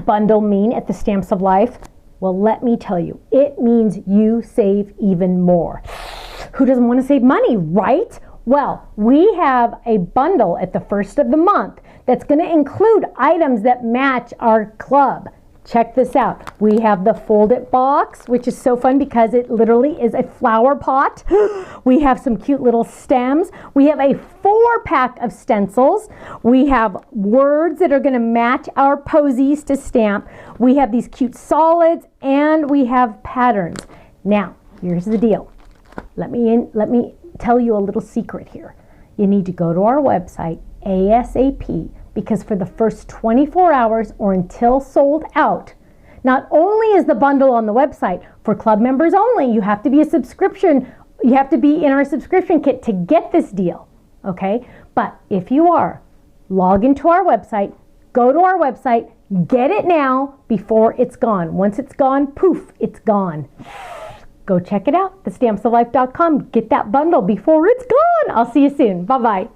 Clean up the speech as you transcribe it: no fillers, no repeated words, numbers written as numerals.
bundle mean at the Stamps of Life? Well, let me tell you, it means you save even more. Who doesn't want to save money, right? Well, we have a bundle at the first of the month that's going to include items that match our club. Check this out. We have the Fold It box, which is so fun because it literally is a flower pot. We have some cute little stems. We have a 4-pack of stencils. We have words that are going to match our posies to stamp. We have these cute solids, and we have patterns. Now, here's the deal. Let me tell you a little secret here. You need to go to our website ASAP, because for the first 24 hours or until sold out, not only is the bundle on the website for club members only, you have to be in our subscription kit to get this deal, okay? But if you are, log into our website, go to our website, get it now before it's gone. Once it's gone, poof, it's gone. Go check it out, thestampsoflife.com. Get that bundle before it's gone. I'll see you soon. Bye-bye.